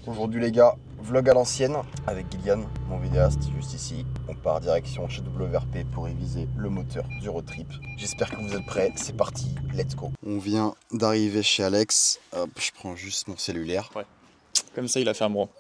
Aujourd'hui les gars, vlog à l'ancienne avec Gillian, mon vidéaste juste ici. On part direction chez WRP pour réviser le moteur du road trip. J'espère que vous êtes prêts, c'est parti, let's go. On vient d'arriver chez Alex, hop, je prends juste mon cellulaire. Ouais, comme ça il a fait un bron.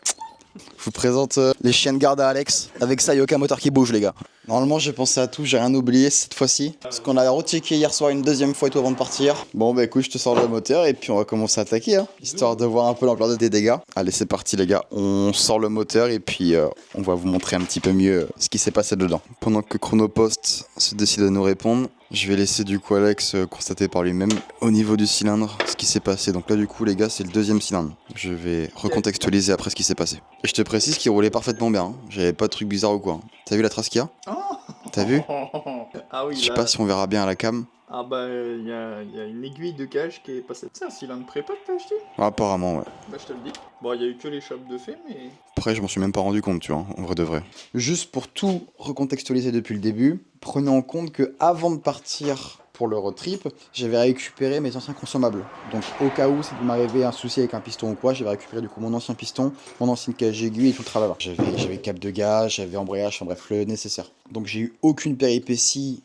Je vous présente les chiens de garde à Alex. Avec ça, il n'y a aucun moteur qui bouge les gars. Normalement j'ai pensé à tout, j'ai rien oublié cette fois-ci. Parce qu'on a rechecké hier soir une deuxième fois et tout avant de partir. Bon bah écoute, je te sors le moteur et puis on va commencer à attaquer hein, histoire de voir un peu l'ampleur des dégâts. Allez c'est parti les gars, on sort le moteur et puis on va vous montrer un petit peu mieux ce qui s'est passé dedans. Pendant que Chronopost se décide de nous répondre, je vais laisser du coup Alex constater par lui-même au niveau du cylindre ce qui s'est passé. Donc là du coup les gars c'est le deuxième cylindre. Je vais recontextualiser après ce qui s'est passé. Et je te précise qu'il roulait parfaitement bien, hein. J'avais pas de truc bizarre ou quoi. T'as vu la trace qu'il y a? T'as vu? Ah oui, je sais pas si on verra bien à la cam. Ah bah il y a une aiguille de cage qui est passée. C'est un cylindre prépa que t'as acheté? Apparemment ouais. Bah je te le dis. Bon il y a eu que les chopes de fait mais... Après je m'en suis même pas rendu compte tu vois, en vrai de vrai. Juste pour tout recontextualiser depuis le début, prenez en compte que avant de partir pour le road trip, j'avais récupéré mes anciens consommables. Donc au cas où, si vous m'arrivez un souci avec un piston ou quoi, j'avais récupéré du coup mon ancien piston, mon ancienne cage aiguille et tout le tralala. J'avais cap de gaz, j'avais embrayage, enfin bref, le nécessaire. Donc j'ai eu aucune péripétie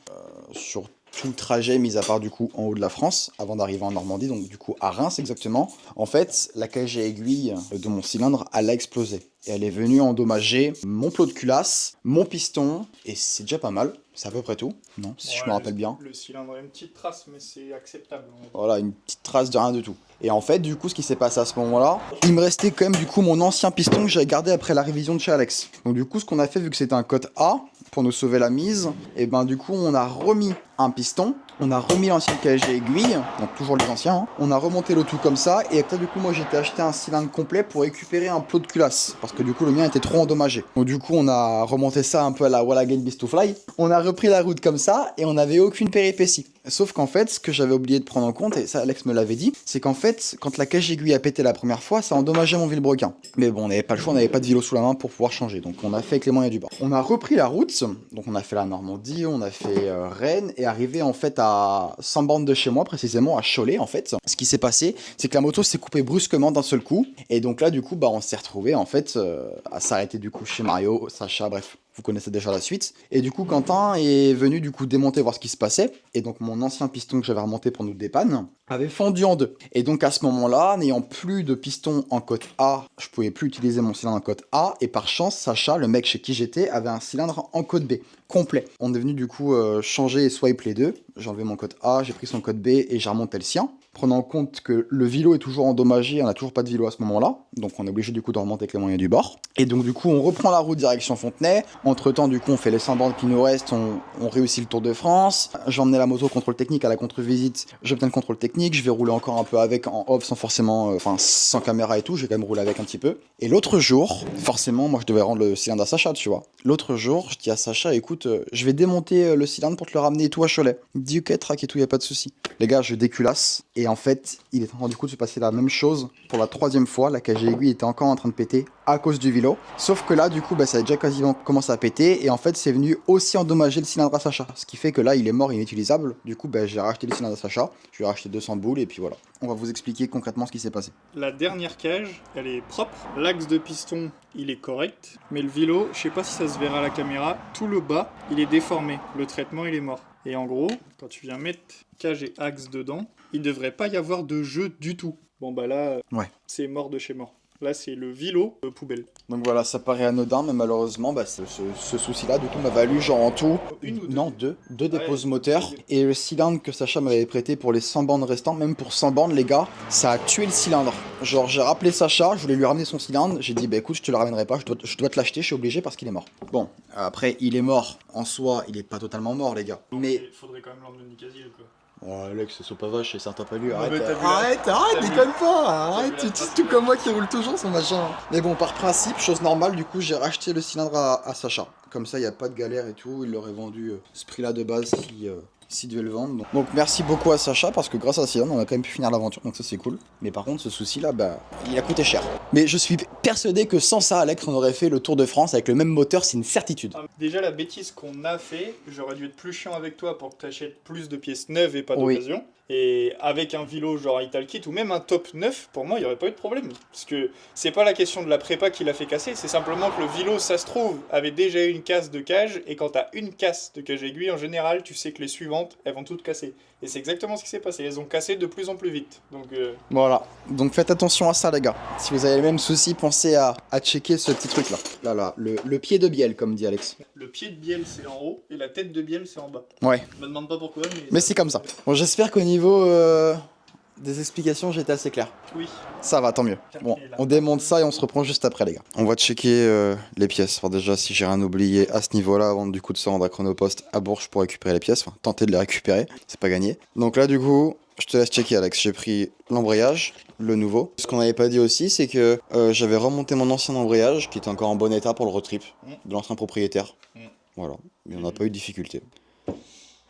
sur tout le trajet, mis à part du coup en haut de la France, avant d'arriver en Normandie, donc du coup à Reims exactement. En fait, la cage à aiguille de mon cylindre, elle a explosé. Et elle est venue endommager mon plot de culasse, mon piston, et c'est déjà pas mal. C'est à peu près tout, non, si je me rappelle bien. Le cylindre a une petite trace, mais c'est acceptable. Voilà, une petite trace de rien du tout. Et en fait, du coup, ce qui s'est passé à ce moment-là, il me restait quand même du coup mon ancien piston que j'avais gardé après la révision de chez Alex. Donc du coup, ce qu'on a fait, vu que c'était un code A, pour nous sauver la mise, et ben du coup, on a remis un piston, on a remis l'ancienne cage à aiguille, donc toujours les anciens, hein. On a remonté le tout comme ça, et après du coup, moi j'étais acheté un cylindre complet pour récupérer un plot de culasse, parce que du coup, le mien était trop endommagé. Donc du coup, on a remonté ça un peu à la Wall Again Beast to Fly, on a repris la route comme ça, et on n'avait aucune péripétie. Sauf qu'en fait, ce que j'avais oublié de prendre en compte, et ça Alex me l'avait dit, c'est qu'en fait, quand la cage aiguille a pété la première fois, ça a endommagé mon vilebrequin. Mais bon, on n'avait pas le choix, on n'avait pas de vélo sous la main pour pouvoir changer, donc on a fait avec les moyens du bord. On a repris la route, donc on a fait la Normandie, on a fait Rennes, et arrivé en fait à 100 bornes de chez moi, précisément à Cholet en fait. Ce qui s'est passé, c'est que la moto s'est coupée brusquement d'un seul coup, et donc là du coup, bah on s'est retrouvé en fait à s'arrêter du coup chez Mario, Sacha, bref. Vous connaissez déjà la suite. Et du coup, Quentin est venu du coup démonter, voir ce qui se passait. Et donc mon ancien piston que j'avais remonté pour nous dépanner avait fondu en deux. Et donc à ce moment-là, n'ayant plus de piston en côte A, je pouvais plus utiliser mon cylindre en côte A. Et par chance, Sacha, le mec chez qui j'étais, avait un cylindre en côte B, complet. On est venu du coup changer et swipe les deux. J'ai enlevé mon côte A, j'ai pris son côte B et j'ai remonté le sien. Prenant en compte que le vélo est toujours endommagé, on n'a toujours pas de vélo à ce moment-là, donc on est obligé du coup de remonter avec les moyens du bord. Et donc du coup on reprend la route direction Fontenay, entre temps du coup on fait les 100 bornes qui nous restent, on réussit le Tour de France, j'ai emmené la moto au contrôle technique, à la contre-visite, j'obtiens le contrôle technique, je vais rouler encore un peu avec en off sans forcément, sans caméra et tout, je vais quand même rouler avec un petit peu. Et l'autre jour, forcément moi je devais rendre le cylindre à Sacha tu vois, l'autre jour je dis à Sacha écoute je vais démonter le cylindre pour te le ramener et tout à Cholet. Il me dit ok track et tout, y a pas de souci. Les gars je déculasse. Et en fait, il est en train du coup de se passer la même chose pour la troisième fois. La cage à aiguille était encore en train de péter à cause du vélo. Sauf que là, du coup, ça a déjà quasiment commencé à péter. Et en fait, c'est venu aussi endommager le cylindre à Sacha. Ce qui fait que là, il est mort inutilisable. Du coup, j'ai racheté le cylindre à Sacha. Je lui ai racheté 200 boules et puis voilà. On va vous expliquer concrètement ce qui s'est passé. La dernière cage, elle est propre. L'axe de piston, il est correct. Mais le vélo, je sais pas si ça se verra à la caméra, tout le bas, il est déformé. Le traitement, il est mort. Et en gros, quand tu viens mettre cage et axe dedans, il devrait pas y avoir de jeu du tout. Bon bah là, ouais. C'est mort de chez mort. Là, c'est le vélo poubelle. Donc voilà, ça paraît anodin, mais malheureusement, ce souci-là, du coup, m'a valu genre en tout... deux déposes moteurs. Et le cylindre que Sacha m'avait prêté pour les 100 bornes restantes, même pour 100 bornes, les gars, ça a tué le cylindre. Genre, j'ai rappelé Sacha, je voulais lui ramener son cylindre. J'ai dit, bah écoute, je te le ramènerai pas, je dois te l'acheter, je suis obligé parce qu'il est mort. Bon, après, il est mort. En soi, il est pas totalement mort, les gars. Mais... il faudrait quand même l'emmener Nicasile, quoi. Oh Alex, c'est pas vache, ça t'a pas lu. Arrête, Déconne pas. Arrête, tu es tout comme moi qui roule toujours son machin. Mais bon, par principe, chose normale, du coup, j'ai racheté le cylindre à Sacha. Comme ça, il n'y a pas de galère et tout. Il l'aurait vendu ce prix-là de base s'il devait le vendre. Donc merci beaucoup à Sacha parce que grâce à ce cylindre, on a quand même pu finir l'aventure. Donc ça, c'est cool. Mais par contre, ce souci-là, il a coûté cher. Mais je suis persuadé que sans ça, Alex, on aurait fait le Tour de France avec le même moteur, c'est une certitude. Déjà, la bêtise qu'on a fait, j'aurais dû être plus chiant avec toi pour que tu achètes plus de pièces neuves et pas d'occasion. Et avec un vélo genre Italkit ou même un top 9, pour moi, il n'y aurait pas eu de problème. Parce que c'est pas la question de la prépa qui l'a fait casser, c'est simplement que le vélo, ça se trouve, avait déjà eu une casse de cage. Et quand t'as une casse de cage aiguille, en général, tu sais que les suivantes, elles vont toutes casser. Et c'est exactement ce qui s'est passé. Elles ont cassé de plus en plus vite. Donc, Voilà, donc faites attention à ça les gars. Si vous avez les mêmes soucis, pensez à checker ce petit truc là. Là, le pied de bielle comme dit Alex. le pied de bielle, c'est en haut et la tête de bielle, c'est en bas. Ouais, Je me demande pas pourquoi, mais c'est comme ça. Bon, j'espère qu'au niveau des explications, j'étais assez clair. Oui. Ça va, tant mieux. Bon, on démonte ça et on se reprend juste après les gars. On va checker les pièces. Alors déjà, si j'ai rien oublié à ce niveau-là, avant du coup de se rendre à Chronopost à Bourges pour récupérer les pièces, enfin tenter de les récupérer, c'est pas gagné. Donc là du coup, je te laisse checker Alex, j'ai pris l'embrayage, le nouveau. Ce qu'on n'avait pas dit aussi, c'est que j'avais remonté mon ancien embrayage, qui était encore en bon état pour le road trip, de l'ancien propriétaire. Voilà, mais on n'a pas eu de difficulté.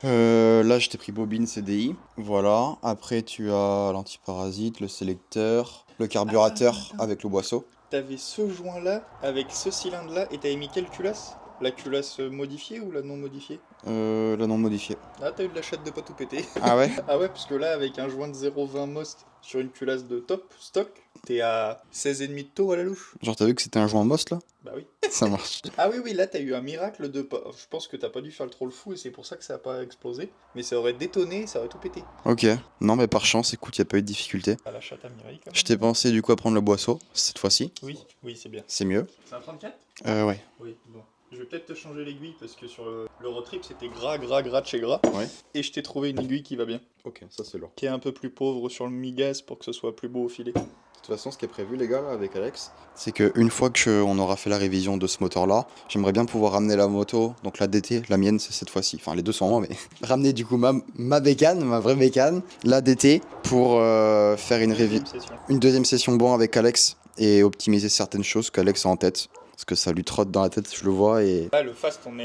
Là, je t'ai pris bobine CDI. Voilà. Après, tu as l'antiparasite, le sélecteur, le carburateur avec le boisseau. T'avais ce joint-là avec ce cylindre-là et t'avais mis quelle culasse? La culasse modifiée ou la non modifiée? La non modifiée. Ah, t'as eu de la chatte de pas tout péter. Ah ouais? Ah ouais, parce que là, avec un joint de 0,20 Most sur une culasse de top stock, t'es à 16,5 de taux à la louche. Genre, t'as vu que c'était un joint Most là? Bah oui. Ça marche. Ah oui, là, t'as eu un miracle de pas. Je pense que t'as pas dû faire trop le fou et c'est pour ça que ça a pas explosé. Mais ça aurait détonné, ça aurait tout pété. Ok. Non, mais par chance, écoute, y a pas eu de difficulté. Ah, la chatte à Mireille, quand même. Je t'ai pensé du coup à prendre le boisseau, cette fois-ci. Oui, c'est bien. C'est mieux. C'est un 34? Ouais. Oui, bon. Je vais peut-être te changer l'aiguille parce que sur le road trip c'était gras de chez gras. Ouais. Et je t'ai trouvé une aiguille qui va bien. Ok, ça c'est lourd. Qui est un peu plus pauvre sur le mi-gaz pour que ce soit plus beau au filet. De toute façon, ce qui est prévu, les gars, là, avec Alex, c'est qu'une fois qu'on aura fait la révision de ce moteur-là, j'aimerais bien pouvoir ramener la moto, donc la DT, la mienne, c'est cette fois-ci. Enfin, les deux sont moi, mais ramener du coup ma bécane, ma vraie bécane, la DT, pour faire une deuxième session bon avec Alex et optimiser certaines choses qu'Alex a en tête. Parce que ça lui trotte dans la tête, je le vois, et... Là, le fast, on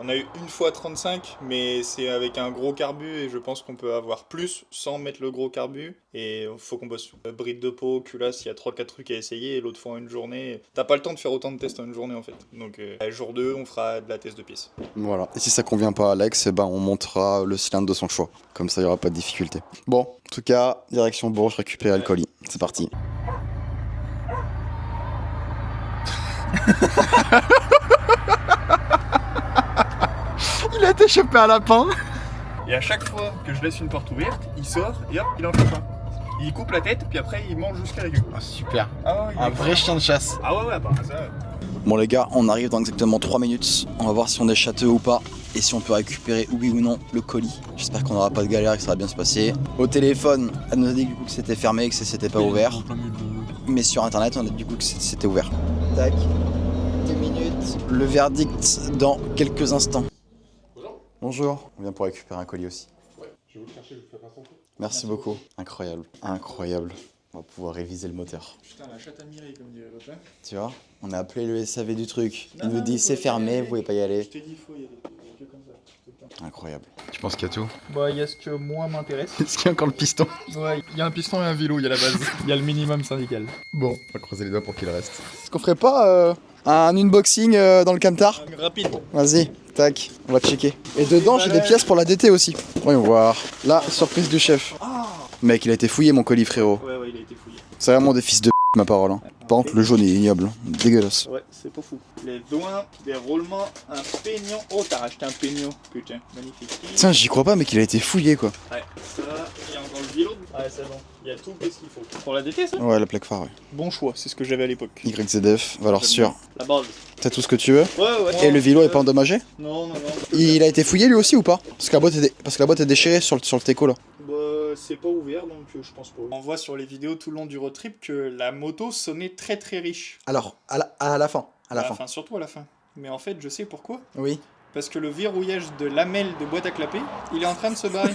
a eu une fois 35, mais c'est avec un gros carbu et je pense qu'on peut avoir plus sans mettre le gros carbu. Et il faut qu'on bosse sur bride de peau, culasse, il y a 3-4 trucs à essayer et l'autre fois en une journée. T'as pas le temps de faire autant de tests en une journée en fait. Donc jour 2, on fera de la test de pièces. Voilà. Et si ça convient pas à Alex, eh ben, on montera le cylindre de son choix. Comme ça, il y aura pas de difficulté. Bon, en tout cas, direction Bourges, récupérer le colis. C'est parti. Il a été chopé un lapin. Et à chaque fois que je laisse une porte ouverte, il sort et hop, il en fait un. Il coupe la tête, puis après il mange jusqu'à la queue. Ah, super. Ah ouais, Un vrai chien de chasse. Ah ouais, bah ça. Bon les gars, on arrive dans exactement 3 minutes. On va voir si on est châteux ou pas. Et si on peut récupérer, oui ou non, le colis. J'espère qu'on n'aura pas de galère et que ça va bien se passer. Au téléphone, elle nous a dit du coup que c'était fermé et que c'était pas ouvert. Mais sur internet, on a dit du coup que c'était ouvert. Tac. 2 minutes. Le verdict dans quelques instants. Bonjour. On vient pour récupérer un colis aussi. Ouais, je vais vous le chercher, je vous fais passer un peu. Merci beaucoup. Incroyable. Incroyable. On va pouvoir réviser le moteur. Putain, la chatte à Mireille, comme dirait l'autre. Tu vois, on a appelé le SAV du truc. Il nous Non, dit c'est fermé, vous pouvez pas y aller. Je t'ai dit, il faut y aller. Que comme ça, tout le temps. Incroyable. Tu penses qu'il y a tout? Bah, il y a ce que moi m'intéresse. Est-ce qu'il y a encore le piston? Ouais, il y a un piston et un vélo, il y a la base. Il y a le minimum syndical. Bon, on va croiser les doigts pour qu'il reste. Est-ce qu'on ferait pas un unboxing dans le camtar? Rapide. Vas-y, tac, on va checker. Et dedans, j'ai des pièces pour la DT aussi. Voyons voir. Là, surprise du chef. Mec, il a été fouillé mon colis, frérot. Ouais, il a été fouillé. C'est vraiment des fils de ma parole. Hein. Par contre, le jaune est ignoble. Dégueulasse. Ouais, c'est pas fou. Les doigts, des roulements, un peignon. Oh, t'as racheté un peignon. Putain, magnifique. Tiens, j'y crois pas, mais qu'il a été fouillé, quoi. Ouais, ça, il y a encore le vélo. Ouais, c'est bon. Il y a tout qu'est-ce qu'il faut. Pour la DT, ça? Ouais, la plaque phare, ouais. Bon choix, c'est ce que j'avais à l'époque. YZF, valeur sûre. La base. T'as tout ce que tu veux. Ouais. Et le vélo est pas endommagé? Non. Il a été fouillé lui aussi ou pas? Parce que la boîte est déchirée sur le teco là. Bah, c'est pas ouvert donc je pense pas. On voit sur les vidéos tout le long du road trip que la moto sonnait très très riche. Alors, à la fin. Enfin, surtout à la fin. Mais en fait, je sais pourquoi. Oui. Parce que le verrouillage de lamelle de boîte à clapper, il est en train de se barrer.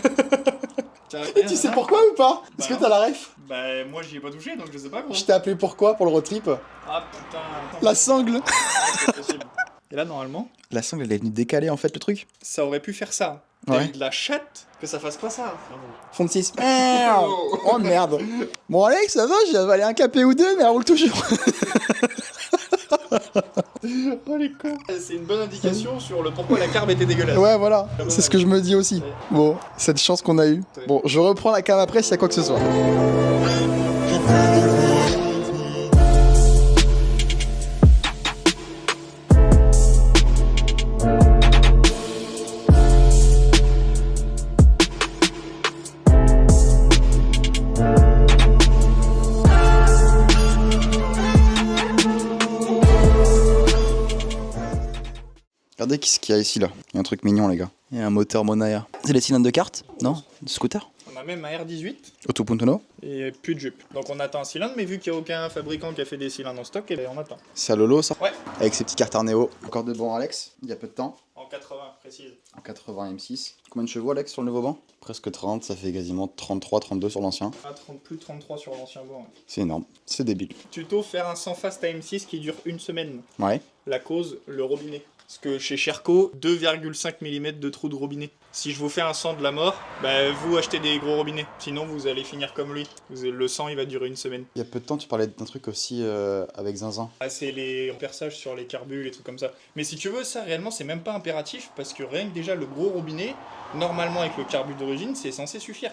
Tu sais pourquoi ou pas? Est-ce que t'as la ref? Bah, moi j'y ai pas touché donc je sais pas quoi. Je t'ai appelé pourquoi pour le road trip? Ah putain. La sangle. C'est possible. Et là, normalement, La sangle elle est venue décaler en fait le truc. ça aurait pu faire ça. T'as Ouais. eu de la chatte que ça fasse pas ça. Fond de 6. Oh merde. Bon Alex, ça va, j'ai avalé un café ou deux, mais elle roule toujours. Oh les cons. C'est une bonne indication sur le pourquoi la carbe était dégueulasse. Ouais, voilà, c'est ce que je me dis aussi. Bon, cette chance qu'on a eue. Bon, je reprends la cam après s'il y a quoi que ce soit. Regardez ce qu'il y a ici là. Il y a un truc mignon les gars. Il y a un moteur Monaya. C'est les cylindres de kart? Non? De scooter? On a même un R18 Autopuntono? et plus de jupe. Donc on attend un cylindre, mais vu qu'il n'y a aucun fabricant qui a fait des cylindres en stock, eh ben, on attend. C'est à Lolo ça? Ouais. Avec ses petits carters Néo. Encore de bons Alex, il y a peu de temps. En 80, précise. En 80 M6. Combien de chevaux Alex sur le nouveau banc? Presque 30, ça fait quasiment 33, 32 sur l'ancien. Ah, plus de 33 sur l'ancien banc. Ouais. C'est énorme, c'est débile. Tuto faire un sans fast à M6 qui dure une semaine. Ouais. La cause, le robinet. Parce que chez Sherco, 2,5 mm de trou de robinet. Si je vous fais un sang de la mort, bah vous achetez des gros robinets. Sinon vous allez finir comme lui. Le sang il va durer une semaine. Il y a peu de temps tu parlais d'un truc aussi avec Zinzin. Ah, c'est les perçages sur les carbules et trucs comme ça. Mais si tu veux, ça réellement c'est même pas impératif. Parce que rien que déjà le gros robinet, normalement avec le carbu d'origine, c'est censé suffire.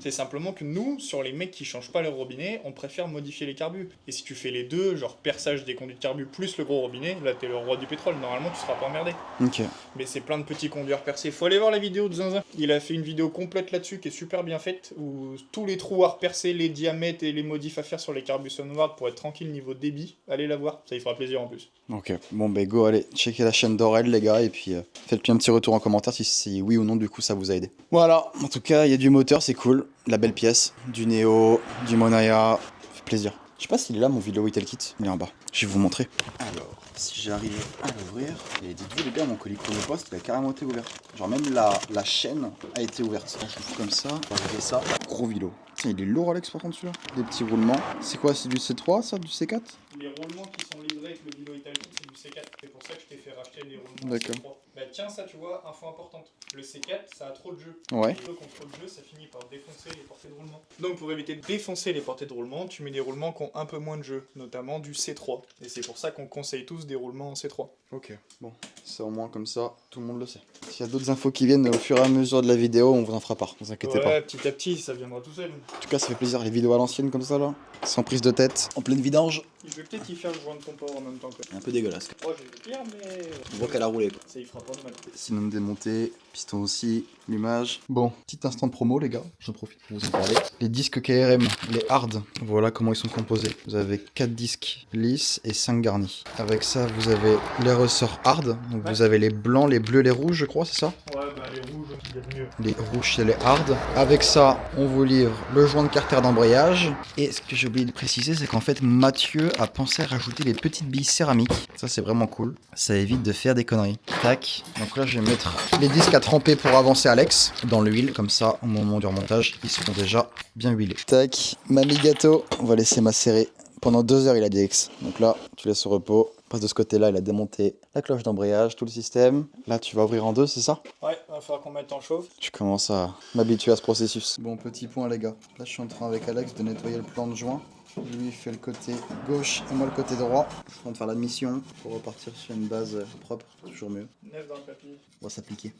C'est simplement que nous, sur les mecs qui changent pas leur robinet, on préfère modifier les carbus. Et si tu fais les deux, genre perçage des conduits de carbu plus le gros robinet, là t'es le roi du pétrole, normalement tu seras pas emmerdé. Ok. Mais c'est plein de petits conducteurs percés. Faut aller voir la vidéo de Zinzin. Il a fait une vidéo complète là-dessus qui est super bien faite, où tous les trous à repercer, les diamètres et les modifs à faire sur les carbus Sunward pour être tranquille niveau débit. Allez la voir, ça y fera plaisir en plus. Ok, bon bah go, allez, checkez la chaîne d'Aurel les gars, et puis faites-lui un petit retour en commentaire si oui ou non du coup ça vous a aidé. Voilà, en tout cas il y a du moteur, c'est cool, la belle pièce, du Neo, du Monaya, fait plaisir. Je sais pas s'il est là mon vidéo Itel Kit, il est en bas, je vais vous montrer. Alors, si j'arrive à l'ouvrir, et dites-vous les gars, mon colis Chronopost il a carrément été ouvert. Genre même la chaîne a été ouverte. Je le fous comme ça, on va regarder ça, gros vélo. Tiens, il est lourd Alex par contre celui-là. Des petits roulements. C'est quoi, c'est du C3 ça, du C4? Les roulements qui sont livrés avec le Vilo Italki, c'est du C4. C'est pour ça que je t'ai fait racheter des roulements D'accord. C3. Bah tiens, ça tu vois, info importante. Le C4, ça a trop de jeu. Ouais. Et contre trop de jeu, ça finit par défoncer les portées de roulement. Donc pour éviter de défoncer les portées de roulement, tu mets des roulements qui ont un peu moins de jeu, notamment du C3. Et c'est pour ça qu'on conseille tous des roulements en C3. Ok, bon, c'est au moins comme ça, tout le monde le sait. S'il y a d'autres infos qui viennent au fur et à mesure de la vidéo, on vous en fera part, ne vous inquiétez pas. Ouais, petit à petit, ça viendra tout seul. En tout cas, ça fait plaisir, les vidéos à l'ancienne comme ça là, sans prise de tête, en pleine vidange. Je vais peut-être y faire le joint de ton port en même temps. Quoi. Un peu dégueulasse. Oh, j'ai le pire, mais. On voit qu'elle a roulé quoi. Ça y fera pas de mal. Sinon démonté, piston aussi, l'image. Bon, petit instant de promo les gars, j'en profite pour vous en parler. Les disques KRM, les hard, voilà comment ils sont composés. Vous avez 4 disques lisses et 5 garnis. Avec ça, vous avez les ressorts hard, donc vous avez les blancs, les bleus, les rouges je crois, c'est ça? Ouais, bah les rouges, il y a de mieux. Les rouges c'est les hard. Avec ça, on vous livre le joint de carter d'embrayage. Et ce que j'ai oublié de préciser, c'est qu'en fait Mathieu a pensé à rajouter des petites billes céramiques. Ça c'est vraiment cool. Ça évite de faire des conneries. Tac. Donc là je vais mettre les disques à tremper pour avancer Alex dans l'huile. Comme ça au moment du remontage, ils seront déjà bien huilés. Tac. Mamie gâteau. On va laisser macérer. Pendant 2 heures il a dit X. Donc là tu laisses au repos. Passe de ce côté-là, il a démonté la cloche d'embrayage, tout le système. Là, tu vas ouvrir en deux, c'est ça? Ouais, il va falloir qu'on mette en chauffe. Je commence à m'habituer à ce processus. Bon, petit point, les gars. Là, je suis en train avec Alex de nettoyer le plan de joint. Lui, il fait le côté gauche et moi le côté droit. Je suis en train de faire l'admission pour repartir sur une base propre. Toujours mieux. Neuf dans le papier. On va s'appliquer.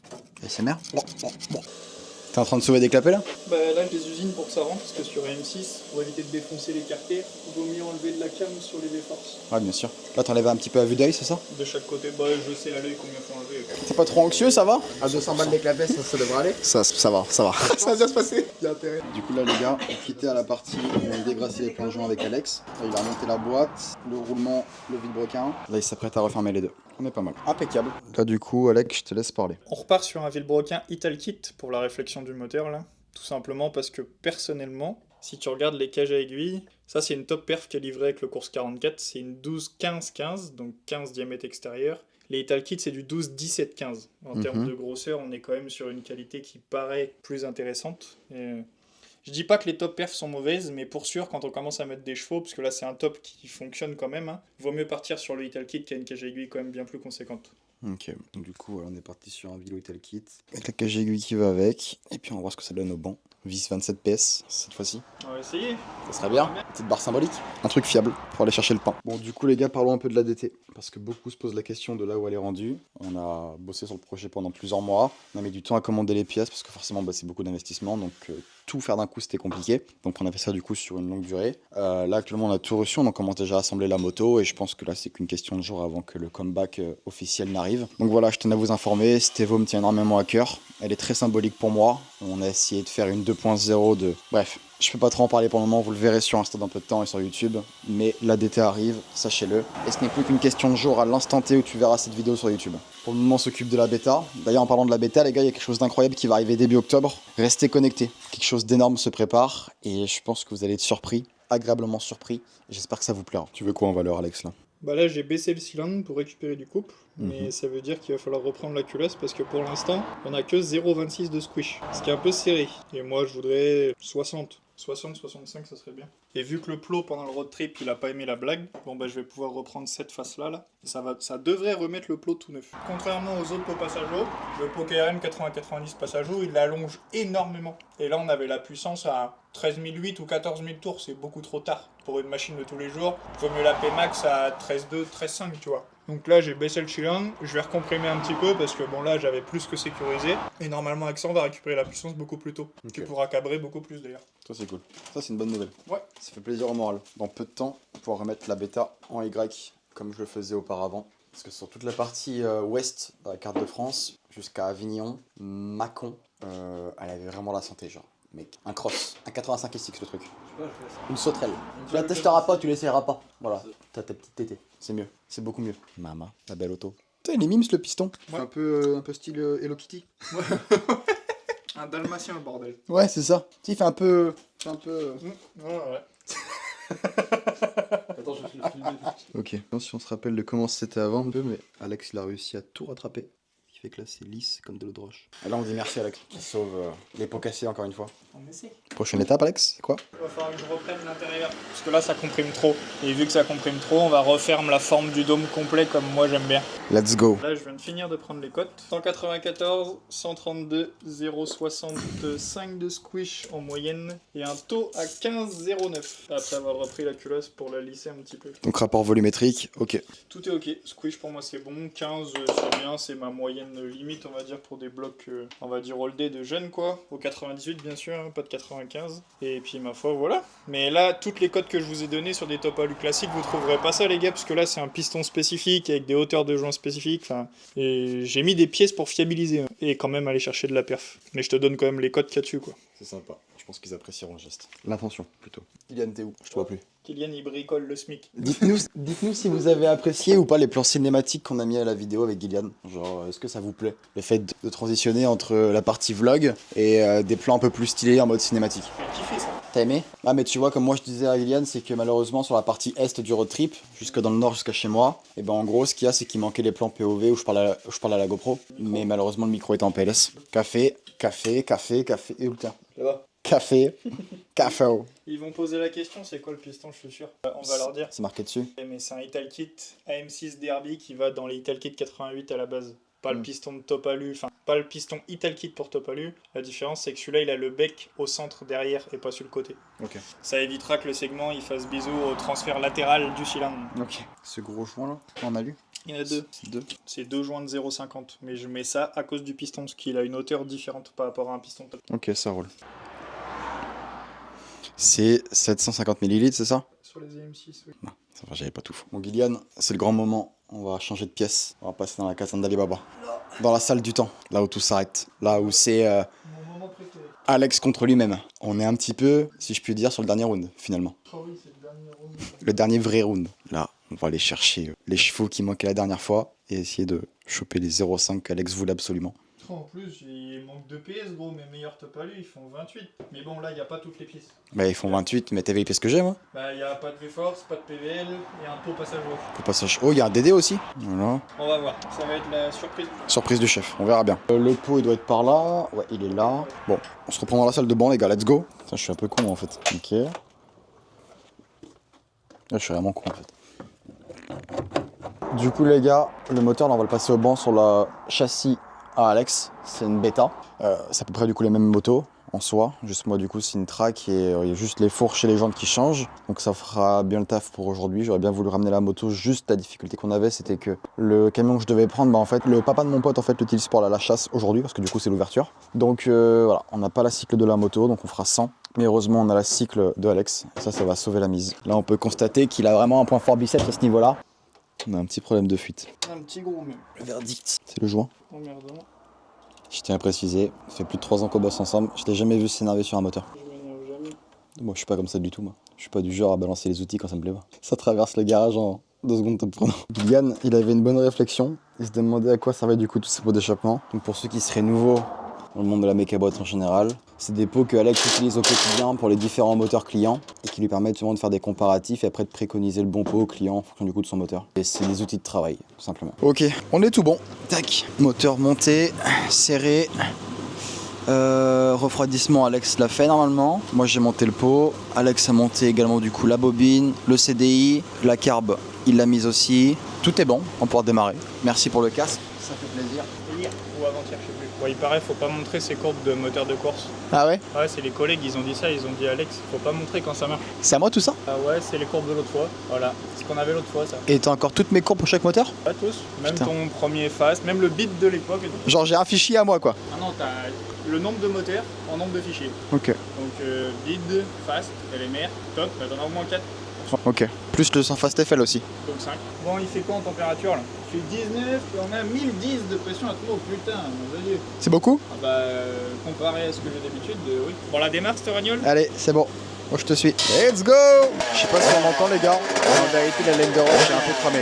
ASMR. Bon. T'es en train de sauver des clapets là? Bah là, je les usine pour que ça rentre, parce que sur M6, pour éviter de défoncer les carters, il vaut mieux enlever de la cam sur les V-Force. Ouais, bien sûr. Là, t'enlèves un petit peu à vue d'œil, c'est ça? De chaque côté, bah je sais à l'œil combien faut enlever. T'es pas trop anxieux, ça va? À 200 balles les clapets, ça devrait aller? Ça va. Ça va bien se passer. Il y a intérêt. Du coup, là, les gars, on quittait à la partie où on dégraissait les plans de joint avec Alex. Là, il a remonté la boîte, le roulement, le vide-broquin. Là, il s'apprête à refermer les deux. On est pas mal. Impeccable. Là, du coup, Alex, je te laisse parler. On repart sur un Villebrequin Italkit pour la réflexion du moteur là. Tout simplement parce que personnellement, si tu regardes les cages à aiguilles, ça c'est une top perf qui est livrée avec le course 44, c'est une 12-15-15, donc 15 diamètre extérieur. Les Italkit c'est du 12-17-15. En termes de grosseur, on est quand même sur une qualité qui paraît plus intéressante. Et je dis pas que les top perfs sont mauvaises, mais pour sûr, quand on commence à mettre des chevaux, parce que là c'est un top qui fonctionne quand même, vaut mieux partir sur le Italkit qui a une cage à aiguille quand même bien plus conséquente. Ok, donc du coup, voilà, on est parti sur un vélo Ital Kit. Avec la cage aiguille qui va avec. Et puis on va voir ce que ça donne au banc. Vis 27 PS cette fois-ci. On va essayer. Ça serait bien. Petite barre symbolique. Un truc fiable pour aller chercher le pain. Bon, du coup, les gars, parlons un peu de l'ADT. Parce que beaucoup se posent la question de là où elle est rendue. On a bossé sur le projet pendant plusieurs mois. On a mis du temps à commander les pièces parce que forcément, c'est beaucoup d'investissement. Donc, tout faire d'un coup, c'était compliqué. Donc, on a fait ça du coup sur une longue durée. Là, actuellement, on a tout reçu. On a commencé déjà à assembler la moto. Et je pense que là, c'est qu'une question de jours avant que le comeback officiel n'arrive. Donc voilà, je tenais à vous informer. Cette Evo me tient énormément à cœur. Elle est très symbolique pour moi. On a essayé de faire une 2.0 de... Bref, je peux pas trop en parler pour le moment, vous le verrez sur Insta dans peu de temps et sur YouTube, mais l'ADT arrive, sachez-le. Et ce n'est plus qu'une question de jour à l'instant T où tu verras cette vidéo sur YouTube. Pour le moment, on s'occupe de la bêta. D'ailleurs, en parlant de la bêta, les gars, il y a quelque chose d'incroyable qui va arriver début octobre. Restez connectés. Quelque chose d'énorme se prépare et je pense que vous allez être surpris, agréablement surpris. J'espère que ça vous plaira. Tu veux quoi en valeur, Alex, là? Bah là, j'ai baissé le cylindre pour récupérer du couple, mais ça veut dire qu'il va falloir reprendre la culasse parce que pour l'instant, on a que 0,26 de squish, ce qui est un peu serré. Et moi, je voudrais 60. 60-65, ça serait bien. Et vu que le plot pendant le road trip, il a pas aimé la blague, bon bah je vais pouvoir reprendre cette face-là, là. Ça devrait remettre le plot tout neuf. Contrairement aux autres pots passageaux, le pot KRM 80-90 passageaux, il l'allonge énormément. Et là, on avait la puissance à 13 008 ou 14 000 tours, c'est beaucoup trop tard pour une machine de tous les jours. Il vaut mieux la P-Max à 13,2, 13,5, tu vois. Donc là, j'ai baissé le cylindre, je vais recomprimer un petit peu parce que bon là, j'avais plus que sécurisé. Et normalement, avec ça, on va récupérer la puissance beaucoup plus tôt. Ok. Tu pourras cabrer beaucoup plus d'ailleurs. Ça, c'est cool. Ça, c'est une bonne nouvelle. Ouais. Ça fait plaisir au moral. Dans peu de temps, on pourra remettre la bêta en Y comme je le faisais auparavant. Parce que sur toute la partie ouest de la carte de France, jusqu'à Avignon, Mâcon, elle avait vraiment la santé, genre. Mec, un cross, un 85 SX le truc. Une sauterelle. Tu la testeras pas, tu l'essayeras pas. Voilà, t'as ta petite tétée. C'est mieux, c'est beaucoup mieux. Mama, la belle auto. Putain, il est mimes le piston. Ouais. Un peu style Hello Kitty. Un dalmatien, le bordel. Ouais, c'est ça. Tu sais, il fait un peu. Ouais. Attends, je vais le filmer. Ok, si on se rappelle de comment c'était avant un peu, mais Alex il a réussi à tout rattraper. Ce qui fait que là c'est lisse comme de l'eau de roche. Et là on dit merci Alex qui sauve les pots cassés encore une fois. On essaie. Prochaine étape Alex, c'est quoi? Il va falloir que je reprenne l'intérieur. Parce que là, ça comprime trop. Et vu que ça comprime trop, on va refaire la forme du dôme complet comme moi j'aime bien. Let's go. Là, je viens de finir de prendre les cotes. 194, 132, 0,65 de squish en moyenne. Et un taux à 15,09. Après avoir repris la culasse pour la lisser un petit peu. Donc rapport volumétrique, ok. Tout est ok. Squish pour moi c'est bon. 15 c'est bien. C'est ma moyenne limite, on va dire, pour des blocs, on va dire, all day de jeunes quoi. Au 98 bien sûr, hein, pas de 95. Et puis ma foi, voilà. Mais là, toutes les cotes que je vous ai données sur des top alu classiques, vous trouverez pas ça les gars, parce que là c'est un piston spécifique avec des hauteurs de joint spécifiques. Enfin, et j'ai mis des pièces pour fiabiliser hein, et quand même aller chercher de la perf. Mais je te donne quand même les cotes qu'il y a dessus quoi. C'est sympa. Je pense qu'ils apprécieront le geste. L'intention plutôt. Kylian, t'es où? Je te vois plus. Kylian il bricole le SMIC. Dites-nous si vous avez apprécié ou pas les plans cinématiques qu'on a mis à la vidéo avec Gillian. Genre, est-ce que ça vous plaît? Le fait de transitionner entre la partie vlog et des plans un peu plus stylés en mode cinématique. J'ai kiffé ça. T'as aimé? Ah mais tu vois, comme moi je disais à Gillian, c'est que malheureusement sur la partie est du road trip, jusque dans le nord jusqu'à chez moi, et ben en gros ce qu'il y a c'est qu'il manquait les plans POV où je parle à la GoPro, mais malheureusement le micro était en PLS. Café, et où tiens? Là-bas. Café. Ils vont poser la question, c'est quoi le piston, je suis sûr. On va leur dire. C'est marqué dessus. Mais c'est un Ital Kit AM6 Derby qui va dans les Ital Kit 88 à la base. Pas le piston de Top Alu, enfin pas le piston Ital Kit pour Top Alu. La différence c'est que celui-là il a le bec au centre derrière et pas sur le côté. Ok. Ça évitera que le segment il fasse bisou au transfert latéral du cylindre. Ok. Ce gros joint là, on a lu. Il y en a deux. C'est deux joints de 0,50. Mais je mets ça à cause du piston, parce qu'il a une hauteur différente par rapport à un piston Top. Ok, ça roule. C'est 750 ml, c'est ça? Sur les AM6, oui. Non, ça va, j'avais pas tout faux. Bon, Gillian, c'est le grand moment. On va changer de pièce. On va passer dans la caserne d'Alibaba. Dans la salle du temps, là où tout s'arrête. Là où c'est Mon moment préféré. Alex contre lui-même. On est un petit peu, si je puis dire, sur le dernier round, finalement. Oh oui, c'est le dernier round. Le dernier vrai round. Là, on va aller chercher les chevaux qui manquaient la dernière fois et essayer de choper les 0,5 qu'Alex voulait absolument. En plus, il manque 2 PS, gros. Mes meilleurs Top Alu, ils font 28. Mais bon, là, il n'y a pas toutes les pièces. Bah, ils font 28, mais t'as vu les pièces que j'ai, moi? Bah, il n'y a pas de V-Force, pas de PVL et un pot passage off. Pour passage. Oh, il y a un DD aussi. Voilà. On va voir, ça va être la surprise. Surprise du chef, on verra bien. Le pot, il doit être par là. Ouais, il est là. Bon, on se reprend dans la salle de banc, les gars, let's go. Putain, je suis un peu con, en fait. Ok. Là, je suis vraiment con, en fait. Du coup les gars, le moteur là on va le passer au banc sur la châssis à Alex, c'est une bêta. C'est à peu près du coup les mêmes motos en soi, juste moi du coup c'est une track et il y a juste les fourches et les jantes qui changent. Donc ça fera bien le taf pour aujourd'hui. J'aurais bien voulu ramener la moto, juste la difficulté qu'on avait c'était que le camion que je devais prendre, en fait le papa de mon pote en fait l'utilise pour la chasse aujourd'hui parce que du coup c'est l'ouverture. Donc voilà, on n'a pas la cycle de la moto donc on fera 100. Mais heureusement on a la cycle de Alex, ça va sauver la mise. Là on peut constater qu'il a vraiment un point fort biceps à ce niveau là. On a un petit problème de fuite. Un petit gros même. Le verdict, c'est le joint. Emmerdant. Je tiens à préciser, ça fait plus de 3 ans qu'on bosse ensemble, je l'ai jamais vu s'énerver sur un moteur. Je m'énerve jamais. Moi je suis pas comme ça du tout moi. Je suis pas du genre à balancer les outils quand ça me plaît pas. Ça traverse le garage en 2 secondes top chrono. Yann, il avait une bonne réflexion. Il se demandait à quoi servaient du coup tous ces pots d'échappement. Donc pour ceux qui seraient nouveaux dans le monde de la mécaboîte en général, c'est des pots que Alex utilise au quotidien pour les différents moteurs clients et qui lui permettent souvent de faire des comparatifs et après de préconiser le bon pot au client en fonction du coup de son moteur. Et c'est des outils de travail, tout simplement. Ok, on est tout bon. Tac, moteur monté, serré. Refroidissement, Alex l'a fait normalement. Moi j'ai monté le pot. Alex a monté également du coup la bobine, le CDI, la carbe, il l'a mise aussi. Tout est bon, on pourra démarrer. Merci pour le casque, ça fait plaisir. Hier ou avant-hier, je sais plus. Bon, il paraît, faut pas montrer ses courbes de moteur de course. Ah ouais? Ouais, c'est les collègues, ils ont dit ça, ils ont dit Alex, faut pas montrer quand ça marche. C'est à moi tout ça? Ah ouais, c'est les courbes de l'autre fois. Voilà, c'est ce qu'on avait l'autre fois, ça. Et t'as encore toutes mes courbes pour chaque moteur? Pas tous, même Putain. ton premier face, même le bit de l'époque. Genre j'ai un fichier à moi quoi. Ah non, t'as le nombre de moteurs en nombre de fichiers. Ok. Donc bid, fast, LMR, top, t'en as au moins 4, Ok. Plus le sans fast FL aussi. donc 5. Bon, il fait quoi en température là? Il fait 19 et on a 1010 de pression atmosphérique. Oh putain, mon dieu. C'est beaucoup? Ah bah, comparé à ce que j'ai d'habitude, oui. Bon, la démarre, cette ragnole? Allez, c'est bon. Moi je te suis. Let's go! Je sais pas si on m'entend les gars. En vérité la laine de roche est un peu cramée.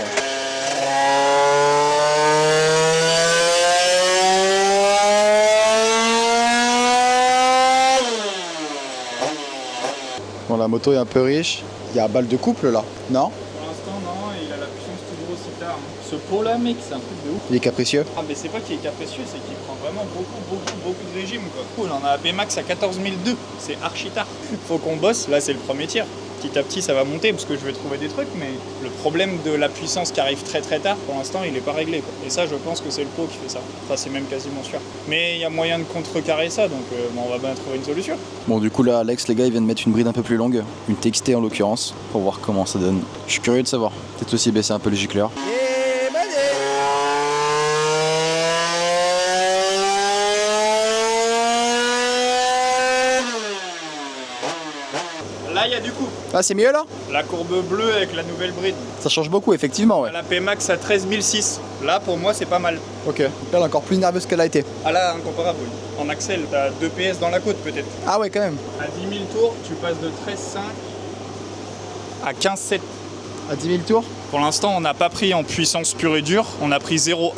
Bon la moto est un peu riche. Il y a balle de couple là, non? Pour l'instant, non, il a la puissance toujours aussi tard. Ce pot-là, mec, c'est un truc de ouf. Il est capricieux. Ah, mais c'est pas qu'il est capricieux, c'est qu'il prend vraiment beaucoup de régime, quoi. Cool, on a un Pmax à 14002, c'est archi tard. Faut qu'on bosse, là, c'est le premier tir. Petit à petit, ça va monter parce que je vais trouver des trucs, mais le problème de la puissance qui arrive très tard, pour l'instant, il est pas réglé, quoi. Et ça, je pense que c'est le pot qui fait ça. Enfin, c'est même quasiment sûr. Mais il y a moyen de contrecarrer ça, donc bon, on va bien trouver une solution. Bon du coup là Alex les gars ils viennent mettre une bride un peu plus longue, une TXT en l'occurrence, pour voir comment ça donne. Je suis curieux de savoir. Peut-être aussi baisser un peu le gicleur. Là, il y a du coup. Ah c'est mieux là? La courbe bleue avec la nouvelle bride. Ça change beaucoup effectivement ouais. La Pmax à 13006. Là, pour moi, c'est pas mal. Ok. Là elle est encore plus nerveuse qu'elle a été. Ah là, incomparable, oui. En axel, t'as 2 PS dans la côte peut-être. Ah ouais quand même. À 10 000 tours, tu passes de 13,5 à 15,7. À 10 000 tours? Pour l'instant, on n'a pas pris en puissance pure et dure. On a pris 0,1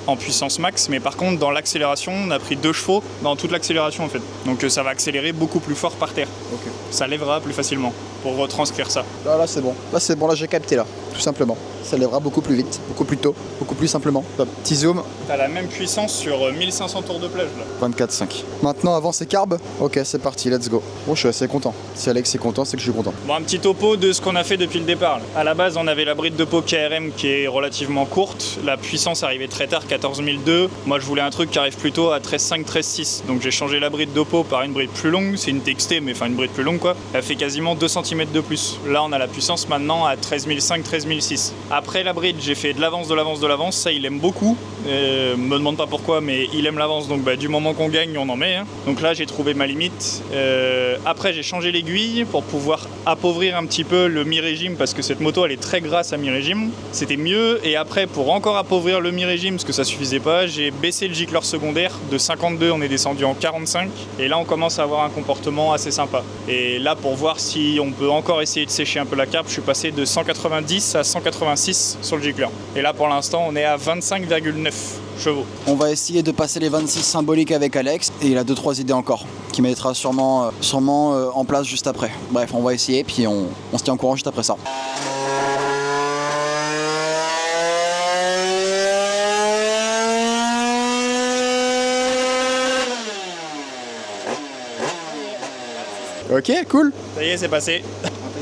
en puissance max, mais par contre, dans l'accélération, on a pris 2 chevaux dans toute l'accélération en fait. Donc ça va accélérer beaucoup plus fort par terre. Ok. Ça lèvera plus facilement pour retranscrire ça. Là c'est bon. Là c'est bon, là j'ai capté là. Tout simplement. Ça lèvera beaucoup plus vite, beaucoup plus tôt, beaucoup plus simplement. Top. Petit zoom. T'as la même puissance sur 1500 tours de plage là. 24,5. Maintenant avant c'est carbe. Ok c'est parti, let's go. Bon je suis assez content. Si Alex est content, c'est que je suis content. Bon, un petit topo de ce qu'on a fait depuis le départ. Là. À la base, on avait la bride de pot KRM qui est relativement courte. La puissance arrivait très tard, 14002. Moi, je voulais un truc qui arrive plutôt à 13,5, 13,6. Donc, j'ai changé la bride de pot par une bride plus longue. C'est une TXT, mais enfin une bride plus longue quoi. Elle fait quasiment 2 cm de plus. Là, on a la puissance maintenant à 13005, 13006. Après la bride, j'ai fait de l'avance, de l'avance, de l'avance. Ça, il aime beaucoup. Me demande pas pourquoi, mais il aime l'avance. Donc, du moment qu'on gagne, on en met. Hein. Donc là, j'ai trouvé ma limite. Après, j'ai changé l'aiguille pour pouvoir appauvrir un petit peu le mi-régime parce que cette moto, elle est très grasse à mi-régime. C'était mieux. Et après, pour encore appauvrir le mi-régime, parce que ça suffisait pas, j'ai baissé le gicleur secondaire de 52, on est descendu en 45. Et là, on commence à avoir un comportement assez sympa. Et là, pour voir si on peut encore essayer de sécher un peu la carbe, je suis passé de 190 à 186 sur le gicleur. Et là, pour l'instant, on est à 25,9 chevaux. On va essayer de passer les 26 symboliques avec Alex et il a 2-3 idées encore qui mettra sûrement en place juste après. Bref, on va essayer puis on se tient au courant juste après ça. Ok, cool. Ça y est, c'est passé.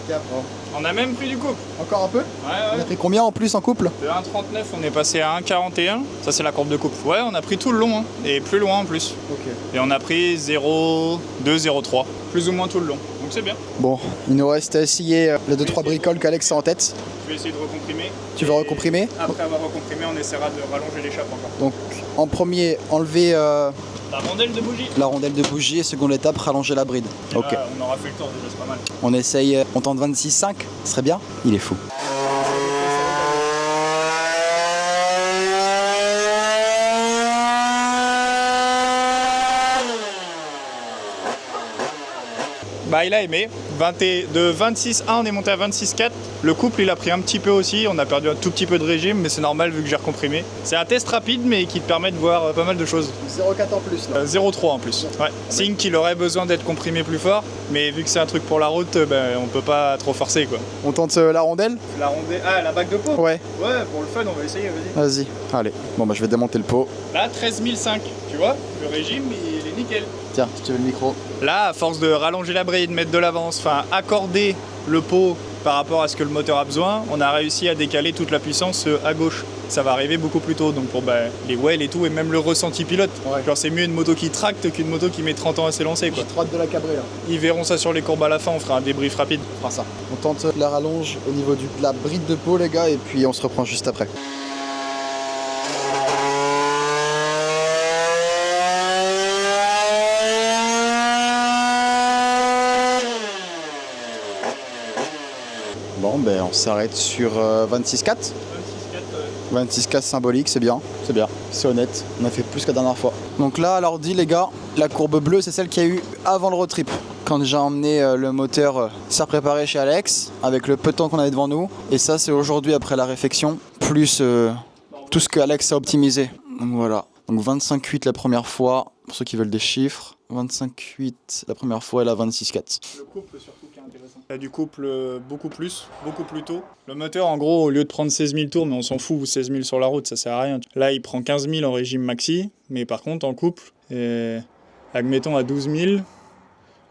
handicap. Oh. On a même pris du couple. Encore un peu? On Ouais. a pris combien en plus en couple? De 1,39 on est passé à 1,41. Ça c'est la courbe de couple. Ouais, on a pris tout le long hein. Et plus loin en plus. Ok. Et on a pris 0,2, 0,3. Plus ou moins tout le long. Donc c'est bien. Bon, il nous reste à essayer les 2-3 bricoles qu'Alex a en tête. Je vais essayer de recomprimer. Tu veux Et recomprimer? Après avoir recomprimé, on essaiera de rallonger l'échappe encore. Donc en premier, enlever La rondelle de bougie. la rondelle de bougie et seconde étape, rallonger la bride. Et Ok. là, on aura fait le tour déjà, c'est pas mal. On essaye, on tente 26,5, ce serait bien? Il est fou. Bah il a aimé. De 26,1 on est monté à 26,4. Le couple il a pris un petit peu aussi. On a perdu un tout petit peu de régime mais c'est normal vu que j'ai recomprimé. C'est un test rapide mais qui te permet de voir pas mal de choses. 0,4 en plus là. 0,3 en plus. Ouais. Signe qu'il aurait besoin d'être comprimé plus fort. Mais vu que c'est un truc pour la route, on peut pas trop forcer quoi. On tente la rondelle? La rondelle. Ah la bague de pot. Ouais. Ouais pour le fun on va essayer, vas-y. Vas-y, allez. Bon bah je vais démonter le pot. Là 13,500. Tu vois, le régime il est nickel. Tiens, si tu veux le micro. Là, à force de rallonger la bride, mettre de l'avance, enfin accorder le pot par rapport à ce que le moteur a besoin, on a réussi à décaler toute la puissance à gauche. Ça va arriver beaucoup plus tôt, donc pour les wells et tout, et même le ressenti pilote. Ouais. Genre c'est mieux une moto qui tracte qu'une moto qui met 30 ans à s'élancer quoi. J'ai trop hâte de la cabrer là. Ils verront ça sur les courbes à la fin, on fera un débrief rapide. On fera ça. On tente la rallonge au niveau de la bride de pot les gars et puis on se reprend juste après. Bon ben on s'arrête sur 26,4. 26K symbolique, c'est bien, c'est honnête, on a fait plus que la dernière fois. Donc là, alors dit les gars, la courbe bleue c'est celle qu'il y a eu avant le road trip. Quand j'ai emmené le moteur s'est préparé chez Alex, avec le peu de temps qu'on avait devant nous. Et ça c'est aujourd'hui après la réflexion, plus tout ce que Alex a optimisé. Donc voilà, donc 25,8 la première fois, pour ceux qui veulent des chiffres. 25,8 la première fois et la 26,4. Le couple surtout qui est intéressant. Il y a du couple beaucoup plus tôt. Le moteur en gros au lieu de prendre 16 000 tours, mais on s'en fout, 16 000 sur la route ça sert à rien. Là il prend 15 000 en régime maxi, mais par contre en couple, admettons à 12 000,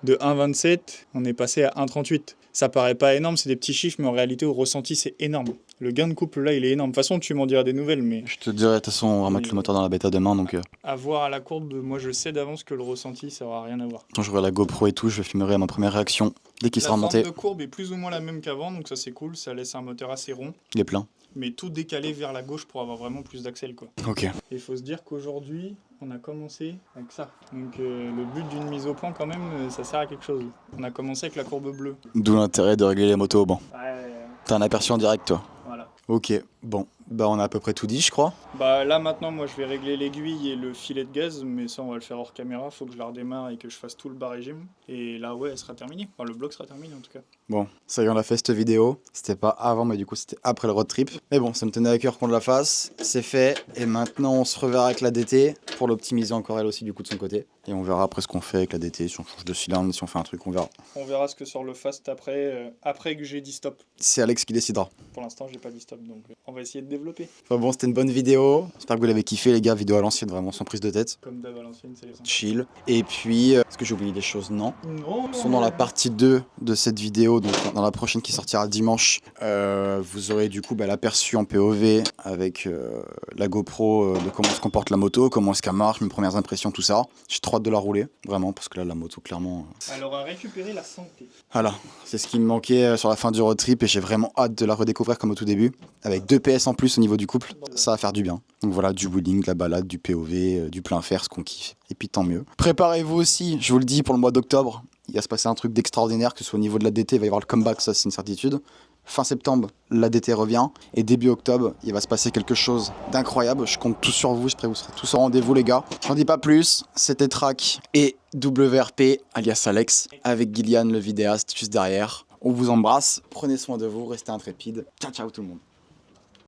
de 1,27 on est passé à 1,38. Ça paraît pas énorme, c'est des petits chiffres, mais en réalité au ressenti c'est énorme. Le gain de couple là il est énorme. De toute façon tu m'en diras des nouvelles, mais... Je te dirai, de toute façon on va mettre le moteur dans la bêta demain donc... À voir à la courbe, moi je sais d'avance que le ressenti ça aura rien à voir. Quand j'aurai la GoPro et tout, je filmerai ma première réaction dès qu'il sera monté. La forme de courbe est plus ou moins la même qu'avant, donc ça c'est cool, ça laisse un moteur assez rond. Il est plein. Mais tout décalé vers la gauche pour avoir vraiment plus d'axel quoi. Ok. Et il faut se dire qu'aujourd'hui, on a commencé avec ça. Donc le but d'une mise au point quand même, ça sert à quelque chose. On a commencé avec la courbe bleue. D'où l'intérêt de régler les motos au banc. Ouais, T'as un aperçu en direct toi. voilà. Ok, bon. Bah on a à peu près tout dit je crois. Bah là maintenant moi je vais régler l'aiguille et le filet de gaz, mais ça on va le faire hors caméra, faut que je la redémarre et que je fasse tout le bas régime. Et là ouais elle sera terminée, enfin le bloc sera terminé en tout cas. Bon, ça y est on a fait cette vidéo. C'était pas avant mais du coup c'était après le road trip. Mais bon, ça me tenait à cœur qu'on la fasse. C'est fait. Et maintenant on se reverra avec la DT pour l'optimiser encore elle aussi du coup de son côté. Et on verra après ce qu'on fait avec la DT, si on change de cylindre, si on fait un truc, on verra. On verra ce que sort le fast après, après que j'ai dit stop. C'est Alex qui décidera. Pour l'instant j'ai pas dit stop donc on va essayer de développer. Enfin bon, c'était une bonne vidéo. J'espère que vous l'avez kiffé les gars, vidéo à l'ancienne vraiment sans prise de tête. Comme d'hab à l'ancienne c'est les sens. Chill. Et puis, est-ce que j'ai oublié des choses? Non. Non, Sont dans la partie 2 de cette vidéo, donc dans la prochaine qui sortira dimanche, vous aurez du coup l'aperçu en POV avec la GoPro de comment se comporte la moto, comment est-ce qu'elle marche, mes premières impressions, tout ça. J'ai trop hâte de la rouler, vraiment, parce que là la moto clairement... Elle aura récupéré la santé. Voilà, c'est ce qui me manquait sur la fin du road trip et j'ai vraiment hâte de la redécouvrir comme au tout début. Avec 2 PS en plus au niveau du couple, ça va faire du bien. Donc voilà, du wheeling, de la balade, du POV, du plein fer, ce qu'on kiffe. Et puis tant mieux. Préparez-vous aussi, je vous le dis, pour le mois d'octobre. Il va se passer un truc d'extraordinaire, que ce soit au niveau de la DT, il va y avoir le comeback, ça c'est une certitude. Fin septembre, la DT revient. Et début octobre, il va se passer quelque chose d'incroyable. Je compte tout sur vous, j'espère que vous serez tous au rendez-vous les gars. J'en dis pas plus, c'était Track et WRP, alias Alex, avec Gillian le vidéaste juste derrière. On vous embrasse, prenez soin de vous, restez intrépides. Ciao ciao tout le monde.